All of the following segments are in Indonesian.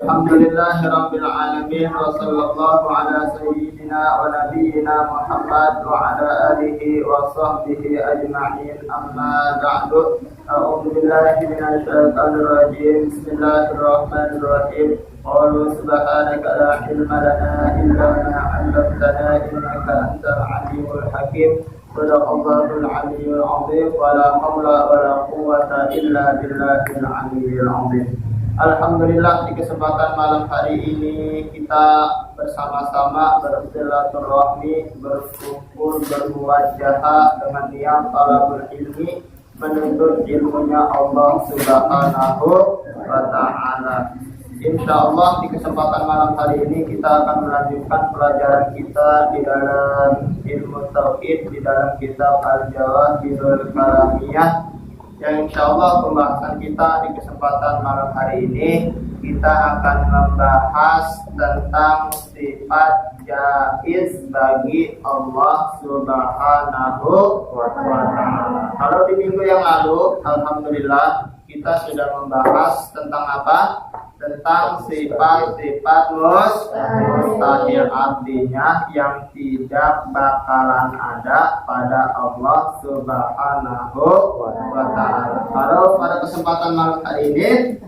Alhamdulillahirabbil alamin wa sallallahu ala sayyidina wa nabiyyina Muhammad wa ala alihi wa sahbihi ajma'in. Amma ba'du. A'udzu billahi minasy syaithanir rajim. Bismillahirrahmanirrahim. Qalu subhanaka la ilma lana illa ma 'allamtana innaka antal alimul hakim. Sadaqallahul aliyyul 'azim wa la haula wa la quwwata illa billahil aliyyil 'azim. Alhamdulillah, di kesempatan malam hari ini kita bersama-sama bersilaturahmi, berkumpul, bermuwajah dengan niat talabul ilmi, menuntut ilmunya Allah Subhanahu wa ta'ala. Insyaallah di kesempatan malam hari ini kita akan melanjutkan pelajaran kita di dalam ilmu tauhid, di dalam kitab Al-Jawahirul Kalamiyah. Yang insyaallah pembahasan kita di kesempatan malam hari ini kita akan membahas tentang sifat jaiz bagi Allah Subhanahu wa ta'ala. Kalau di minggu yang lalu alhamdulillah kita sudah membahas tentang apa? Tentang sifat-sifat mustahil, artinya yang tidak bakalan ada pada Allah Subhanahu wa ta'ala. Kalau pada kesempatan malam hari ini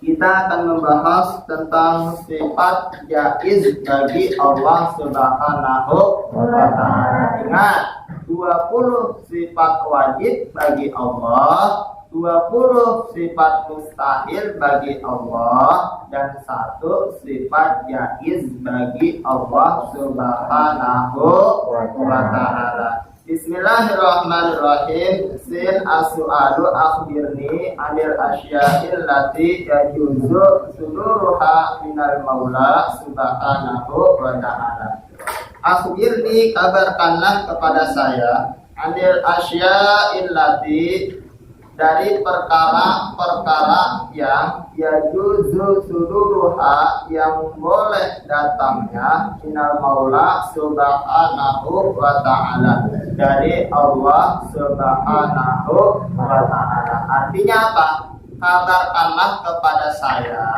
kita akan membahas tentang sifat jaiz bagi Allah Subhanahu wa ta'ala. Ingat, 20 sifat wajib bagi Allah, 20 sifat mustahil bagi Allah, dan 1 sifat jaiz bagi Allah Subhanahu wa ta'ala. Bismillahirrahmanirrahim. Sin as-su'alu akhbirni anil asya'il lati yajuzu suduruha minal maula subhanahu wa ta'ala. Akhbirni, kabarkanlah kepada saya, anil asya'il lati, dari perkara-perkara yang yajuzu suduruha, yang boleh datangnya minal maula subhanahu wa ta'ala, dari Allah Subhanahu wa ta'ala. Artinya apa? Kabarkanlah kepada saya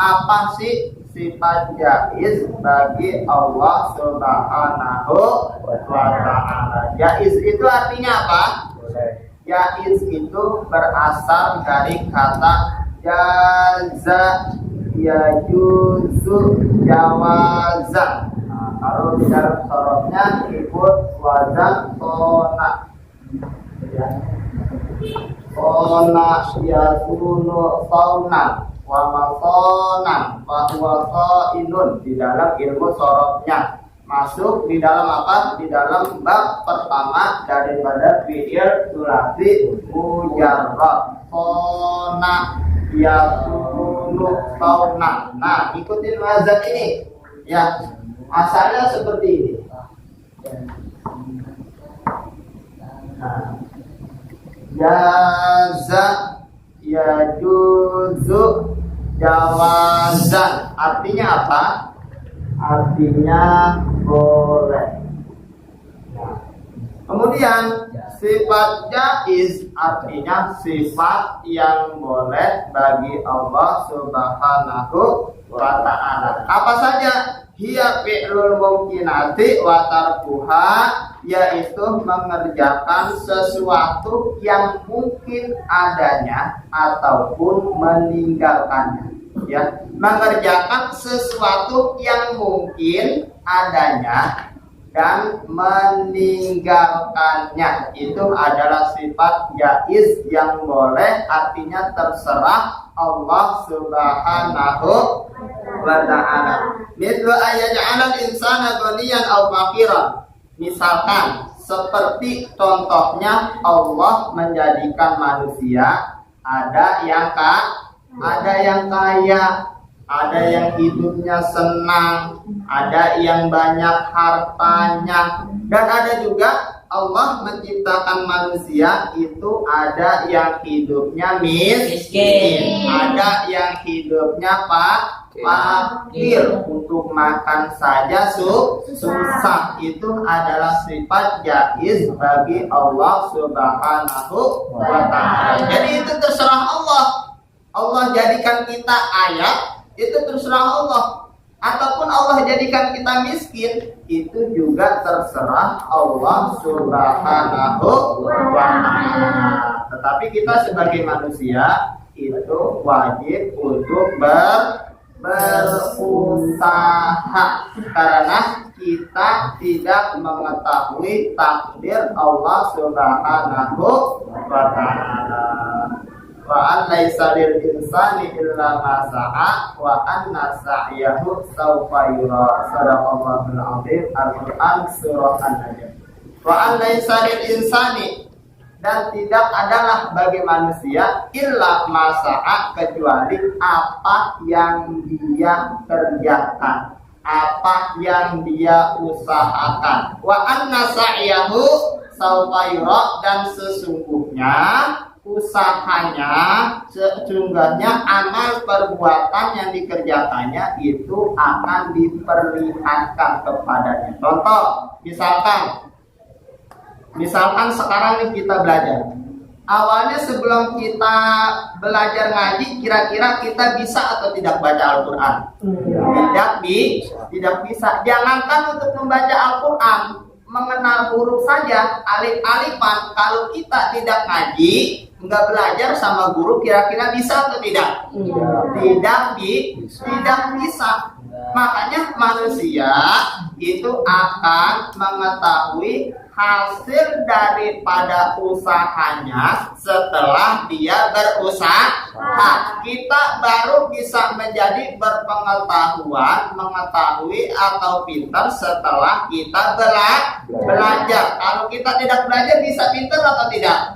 apa sih sifat jaiz bagi Allah Subhanahu wa ta'ala. Jaiz itu artinya apa? Jaiz itu berasal dari kata jaza, yajuzu, jawazan. Nah, kalau di dalam sorotnya ikut wazan tona, tona yakunu taunan wa masonan wa huwa qainun. Di dalam ilmu sorotnya masuk di dalam apa? Di dalam bab pertama daripada fi'il sulasi mujarrad. Qona yakunu qaunan. Nah, ikutin wazan ini. Ya, asalnya seperti ini. Nah, jaza, yajuzu, jawazan. Artinya apa? Artinya boleh. Nah, kemudian sifat jaiz artinya sifat yang boleh bagi Allah Subhanahu wa ta'ala. Apa saja? Hiya fi'lul mumkinati wa tarkuha, yaitu mengerjakan sesuatu yang mungkin adanya ataupun meninggalkannya. Ya, mengerjakan sesuatu yang mungkin adanya dan meninggalkannya, itu adalah sifat jaiz yang boleh, artinya terserah Allah Subhanahu wa ta'ala. Mithlu ayyaj'alal insana ghaniyan aw faqiran. Misalkan seperti contohnya Allah menjadikan manusia ada yang kaya, ada yang hidupnya senang, ada yang banyak hartanya, dan ada juga Allah menciptakan manusia itu ada yang hidupnya miskin, ada yang hidupnya fakir, untuk makan saja susah. Itu adalah sifat jaiz bagi Allah Subhanahu wa ta'ala. Jadi itu terserah Allah. Allah jadikan kita ayat itu terserah Allah. Ataupun Allah jadikan kita miskin, itu juga terserah Allah Subhanahu wa ta'ala. Tetapi kita sebagai manusia itu wajib untuk berusaha, karena kita tidak mengetahui takdir Allah Subhanahu wa ta'ala. Wa an laisa lil insani illa ma sa'a wa anna sa'yahu sawfa yura. Shadaqallahul azim. Al-Qur'an surah An-Najm. Wa an laisa lil insani, dan tidak adalah bagi manusia illa ma sa'a, kecuali apa yang dia kerjakan, apa yang dia usahakan. Wa anna sa'yahu sawfa yura, dan sesungguhnya usahanya, sesungguhnya amal perbuatan yang dikerjakannya itu akan diperlihatkan kepadanya. Contoh, misalkan sekarang nih kita belajar. Awalnya sebelum kita belajar ngaji, kira-kira kita bisa atau tidak baca Al-Quran? Tidak bisa. Jangankan untuk membaca Al-Quran, mengenal huruf saja, alif-alifan, kalau kita tidak ngaji, nggak belajar sama guru, kira-kira bisa atau tidak? Tidak bisa. Makanya manusia itu akan mengetahui hasil daripada usahanya setelah dia berusaha. Kita baru bisa menjadi berpengetahuan, mengetahui atau pintar setelah kita belajar. Kalau kita tidak belajar, bisa pintar atau tidak?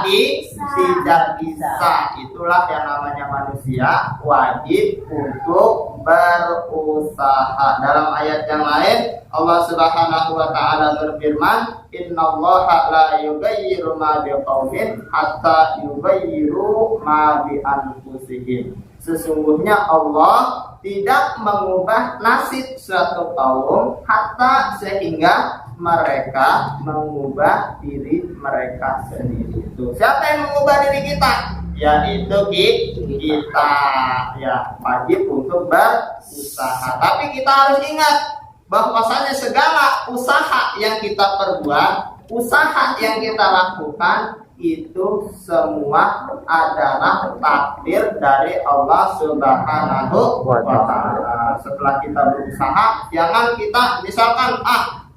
Tidak bisa. Itulah yang namanya manusia wajib untuk berusaha. Dalam ayat yang lain, Allah Subhanahu wa ta'ala berfirman, innallaha la yughayyiru ma biqaumin hatta yughayyiru ma bi anfusihim. Sesungguhnya Allah tidak mengubah nasib suatu kaum hatta sehingga mereka mengubah diri mereka sendiri. Itu siapa yang mengubah diri kita? Yaitu kita. Ya, wajib untuk berusaha. Tapi kita harus ingat bahwasanya segala usaha yang kita perbuat, usaha yang kita lakukan, itu semua adalah takdir dari Allah Subhanahu wa ta'ala. Setelah kita berusaha, jangan kita misalkan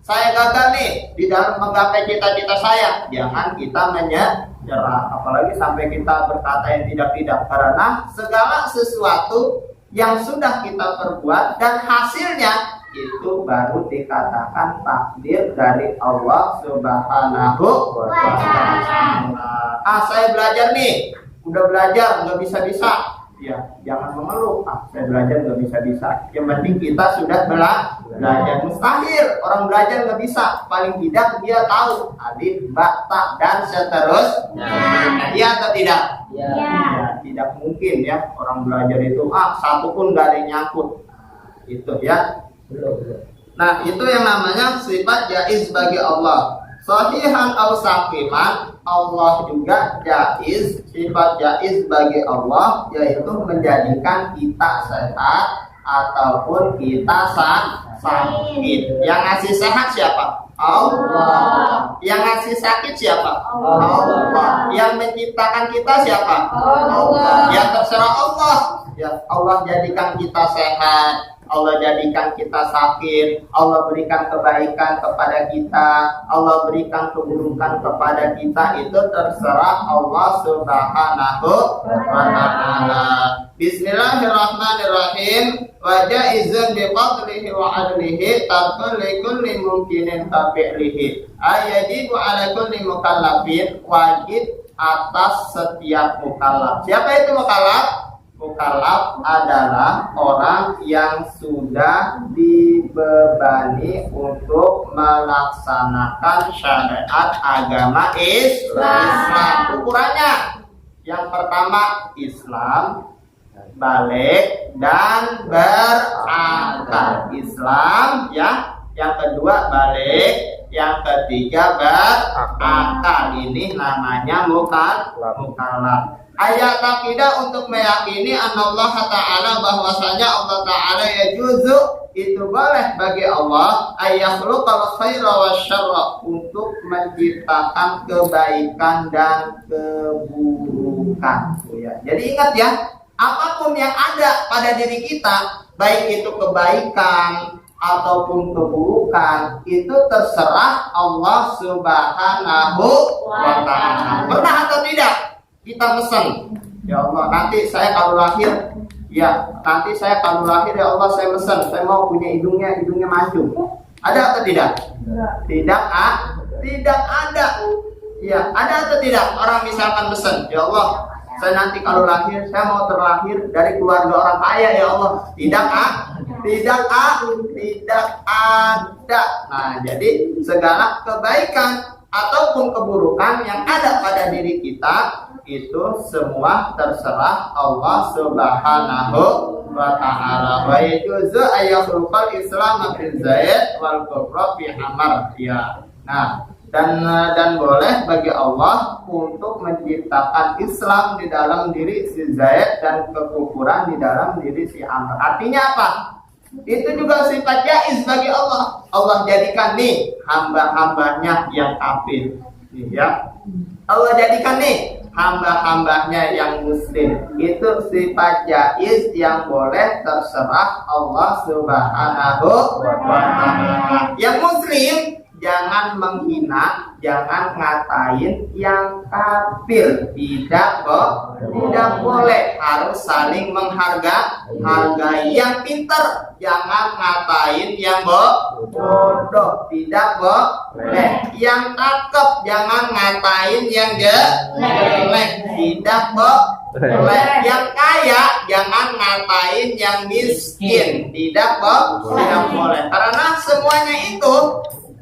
saya gagal nih di dalam menggapai cita-cita saya, jangan kita menyerah, apalagi sampai kita berkata yang tidak-tidak, karena segala sesuatu yang sudah kita perbuat dan hasilnya itu baru dikatakan takdir dari Allah Subhanahu wa ta'ala. Saya belajar nih, udah belajar nggak bisa-bisa, ya jangan mengeluh. Saya belajar nggak bisa-bisa. Yang penting kita sudah belajar. Mustahil orang belajar nggak bisa. Paling tidak dia tahu alif, ba, ta, dan seterusnya. Iya atau tidak? Ya, tidak mungkin ya orang belajar itu satu pun nggak ada yang nyangkut. Itu ya. Nah, itu yang namanya sifat jaiz bagi Allah. Sahihan aw saqiman, Allah juga jaiz, sifat jaiz bagi Allah yaitu menjadikan kita sehat ataupun kita sakit. Yang ngasih sehat siapa? Allah. Yang ngasih sakit siapa? Allah. Yang menciptakan kita siapa? Allah. Yang terserah Allah. Ya, Allah jadikan kita sehat, Allah jadikan kita sakit, Allah berikan kebaikan kepada kita, Allah berikan keburukan kepada kita, itu terserah Allah Subhanahu wa ta'ala. Bismillahirrahmanirrahim. Wa jaizun bi fadlihi wa adlihi tarkun li kulli mumkinin tabi'lihi. Ayajibu ala kulli mukallafin, wajib atas setiap mukallaf. Siapa itu mukallaf? Mukallaf adalah orang yang sudah dibebani untuk melaksanakan syariat agama Islam. Ukurannya, yang pertama Islam, balik dan berakal. Islam ya, yang kedua balik, yang ketiga berakal. Ini namanya mukallaf. Ayat taqidah untuk meyakini Allah Ta'ala bahwasanya Allah Ta'ala yajuzu itu boleh bagi Allah ayakhluqal khaira wasyarra untuk menciptakan kebaikan dan keburukan. Ya. Jadi ingat ya, apapun yang ada pada diri kita, baik itu kebaikan ataupun keburukan, itu terserah Allah Subhanahu wa Ta'ala. Pernah atau tidak kita pesan, ya Allah, nanti saya kalau lahir, ya Allah saya pesan, saya mau punya hidungnya mancung. Ada atau tidak? Tidak ada. Ya, ada atau tidak? Orang misalkan pesan, ya Allah, saya nanti kalau lahir, saya mau terlahir dari keluarga orang kaya, ya Allah. Tidak ada. Nah, jadi segala kebaikan ataupun keburukan yang ada pada diri kita itu semua terserah Allah Subhanahu wa Ta'ala. Wa yajuzu ayakhluqal Islam fi Zaid wal kufra fi Amr. Ya. Nah, dan boleh bagi Allah untuk menciptakan Islam di dalam diri si Zaid dan kekufuran di dalam diri si Amr. Artinya apa? Itu juga sifat jaiz bagi Allah. Allah jadikan nih hamba-hambanya yang kafir. Ya. Allah jadikan nih hamba-hambanya yang muslim. Itu sifat jaiz yang boleh terserah Allah Subhanahu wa Ta'ala. Yang muslim jangan menghina, jangan ngatain yang kafir. Tidak boleh, harus saling menghargai yang pintar, jangan ngatain yang bodoh. Tidak boleh. Yang cakep jangan ngatain yang jelek. Tidak boleh. Yang kaya jangan ngatain yang miskin. Tidak boleh. Karena semuanya itu,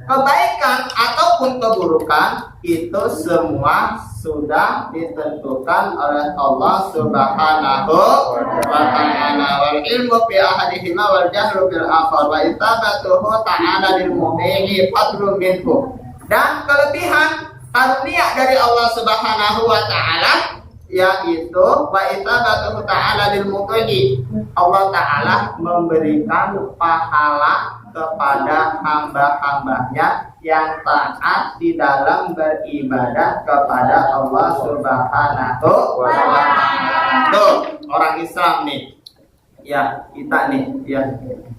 kebaikan ataupun keburukan, itu semua sudah ditentukan oleh Allah Subhanahu wa Ta'ala. Wal ilmu fi ahadihima wal jahlu bil akhar wa itabatuhu ta'ala lil mu'mini fadlun minhu. Dan kelebihan karunia dari Allah Subhanahu wa Ta'ala yaitu wa itabatuhu ta'ala lil mu'mini. Allah Ta'ala memberikan pahala kepada hamba-hambanya yang taat di dalam beribadah kepada Allah Subhanahu wa Ta'ala. Tuh, orang Islam nih, ya kita nih, ya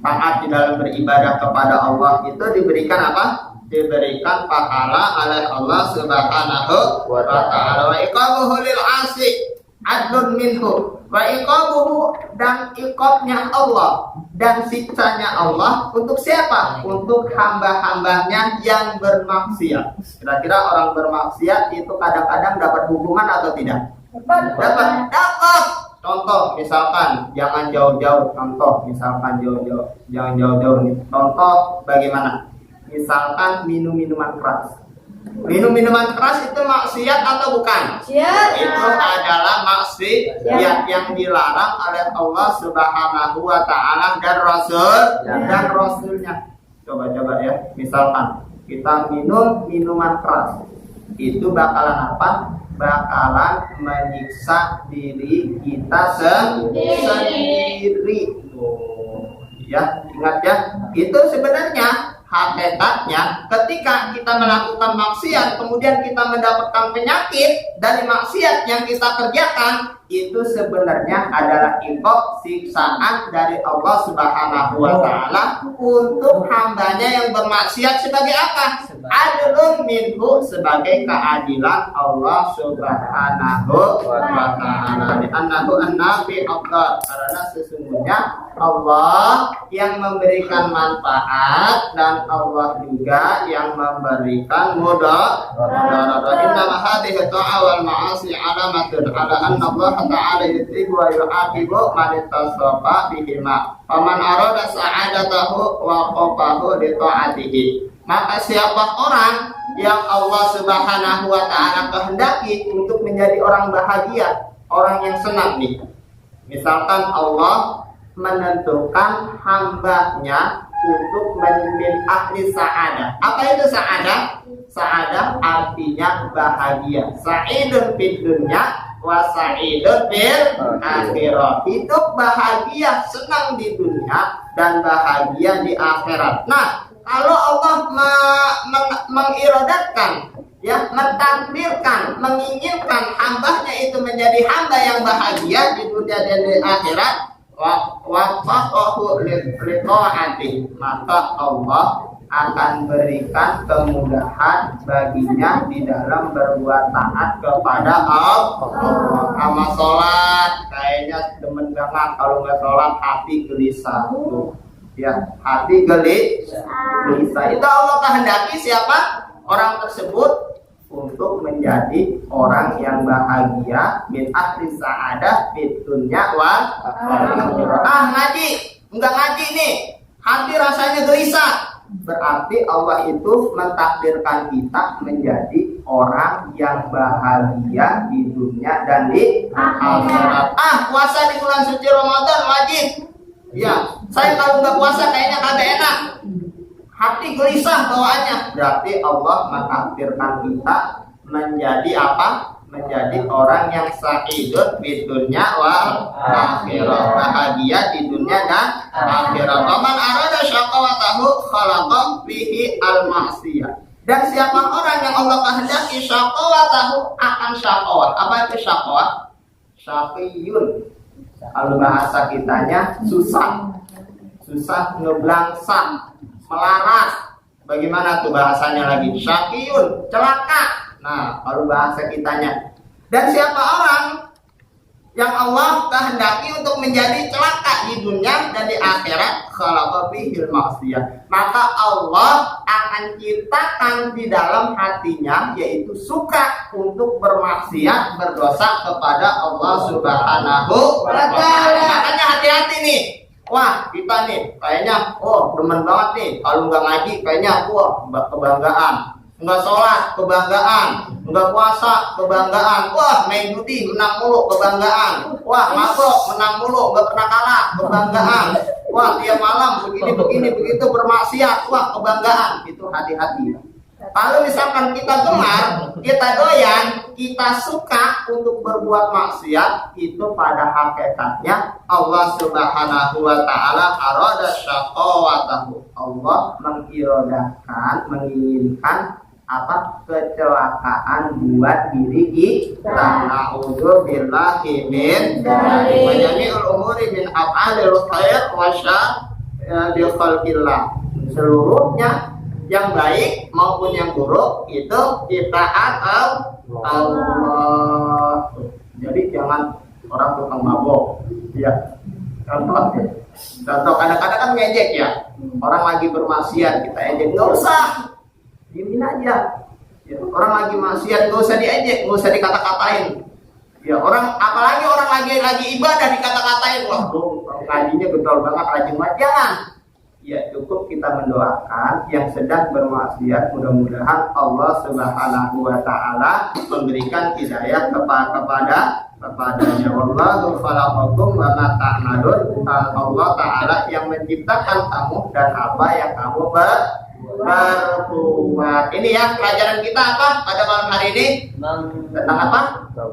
taat di dalam beribadah kepada Allah itu diberikan apa? Diberikan pahala oleh Allah Subhanahu wa Ta'ala. Wa iqabuhu lil 'asi adlun minhu. Wa iqabuhu, dan iqabnya Allah dan siksanya Allah untuk siapa? Untuk hamba-hambanya yang bermaksiat. Kira-kira orang bermaksiat itu kadang-kadang dapat hukuman atau tidak? Dapat. Contoh misalkan jangan jauh-jauh. Jangan jauh-jauh nih. Contoh bagaimana? Misalkan minum minuman keras. Minum-minuman keras itu maksiat atau bukan? Itu adalah maksiat yang dilarang oleh Allah Subhanahu wa Ta'ala dan Rasulnya. Coba ya, misalkan kita minum minuman keras, itu bakalan apa? Bakalan menyiksa diri kita sendiri. Ya, ingat ya, itu sebenarnya hakikatnya ketika kita melakukan maksiat kemudian kita mendapatkan penyakit dari maksiat yang kita kerjakan, itu sebenarnya adalah iqab, siksaan dari Allah Subhanahu wa Ta'ala untuk hambanya yang bermaksiat sebagai apa? Adlun minhu, sebagai keadilan Allah Subhanahu wa Ta'ala. Annahu an-nafi Allah, karena sesungguhnya Allah yang memberikan manfaat dan Allah juga yang memberikan mudarat. Inna hadhihi ta'a wal ma'asi alamatun ala anna Allah Ta'ala yutibu wa yu'aqibu man ittasafa bihima. Faman arada sa'adatahu wa qafahu li ta'atihi. Maka siapa orang yang Allah Subhanahu wa Ta'ala kehendaki untuk menjadi orang bahagia, orang yang senang nih. Misalkan Allah menentukan hambanya untuk menjadi ahli sa'adah. Apa itu sa'adah? Sa'adah artinya bahagia. Sa'idun fid dunya wa sa'idun fil akhirah. Hidup bahagia, senang di dunia dan bahagia di akhirat. Nah, kalau Allah mengirodatkan, ya, mentakdirkan, menginginkan hambanya itu menjadi hamba yang bahagia di dunia dan di akhirat, waqahu liqa'ati, maka Allah akan berikan kemudahan baginya di dalam berbuat taat kepada Allah. Sama sholat, kayaknya demen banget, kalau nggak sholat hati gelisah tuh. Ya, hati gelisah. Itu Allah kehendaki siapa? Orang tersebut untuk menjadi orang yang bahagia, min ahli sa'adah fid dunya wal akhirah. Ngaji, enggak ngaji nih, hati rasanya gelisah. Berarti Allah itu mentakdirkan kita menjadi orang yang bahagia di dunia dan di akhirat. Puasa di bulan suci Ramadan wajib. Ya, saya kalau nggak puasa kayaknya kagak enak. Hati gelisah bawaannya. Berarti Allah mentakdirkan kita menjadi apa? Menjadi orang yang sa'idun di dunia wal akhirah, bahagia di dunia dan akhirat. Waman arada syaqawatahu khalaqa fihi al-ma'siyah. Dan siapa orang yang Allah kehendaki syaqawatahu akan syaqawah. Apa itu syaqawah? Syaqiyun. Kalau bahasa kitanya susah ngeblangsak, melarat. Bagaimana tuh bahasanya lagi? Syaqiyun, celaka. Nah, kalau bahasa kitanya. Dan siapa orang yang Allah kehendaki untuk menjadi celaka di dunia dan di akhirat, khalaqa fihil ma'siyah, maka Allah akan ciptakan di dalam hatinya, yaitu suka untuk bermaksiat, berdosa kepada Allah Subhanahu wa ta'ala. Makanya hati-hati nih. Wah, kita nih kayaknya demen banget nih, kalau nggak ngaji kayaknya kebanggaan. Enggak sholat, kebanggaan. Enggak puasa, kebanggaan. Wah, main judi, menang mulu, kebanggaan. Wah, mabok, menang mulu, enggak pernah kalah, kebanggaan. Wah, tiap malam begini, begitu bermaksiat. Wah, kebanggaan. Itu hati-hati. Kalau misalkan kita gemar, kita doyan, kita suka untuk berbuat maksiat, itu pada hakikatnya Allah Subhanahu wa ta'ala arada syaqawatahu. Allah menginginkan kecelakaan buat diri kita. Na'udzubillahi min dzalik. Wa jami'ul umuri min af'alil khair wa syarril khalqillah. Seluruhnya yang baik maupun yang buruk itu taat Allah. Jadi jangan orang tukang mabok. Ya. Contoh kadang-kadang kan ngejek ya. Orang lagi bermaksiat kita ejek, enggak usah. Dimin aja. Ya, orang lagi maksiat nggak usah diejek, nggak usah dikata-katain. Ya, apalagi orang lagi ibadah dikata-katain. Wah, ngajinya getol banget, rajin banget. Jangan. Ya, cukup kita mendoakan yang sedang bermaksiat, mudah-mudahan Allah Subhanahu wa ta'ala memberikan hidayah kepadanya. Wallahu khalaqakum wa ma ta'malun. Allah Ta'ala yang menciptakan kamu dan apa yang kamu berbuat. Ini ya pelajaran kita apa pada malam hari ini? Tentang apa?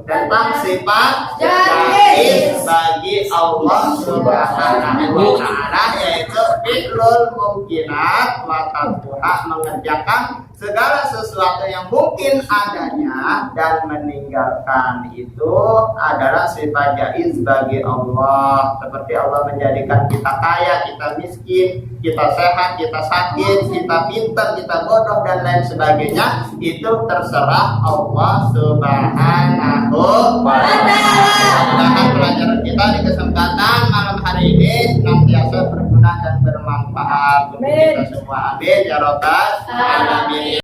Tentang sifat jaiz bagi Allah Subhanahu wa ta'ala, yaitu fi'lul mumkinat wa tarkuha, mengerjakan segala sesuatu yang mungkin adanya dan meninggalkan itu adalah sifat jaiz bagi Allah. Seperti Allah menjadikan kita kaya, kita miskin, kita sehat, kita sakit, kita pintar, kita bodoh dan lain sebagainya, itu terserah Allah Subhanahu wa ta'ala. Pelajaran kita di kesempatan malam hari ini senantiasa berguna dan bermanfaat untuk kita semua. Amin ya rabbal alamin.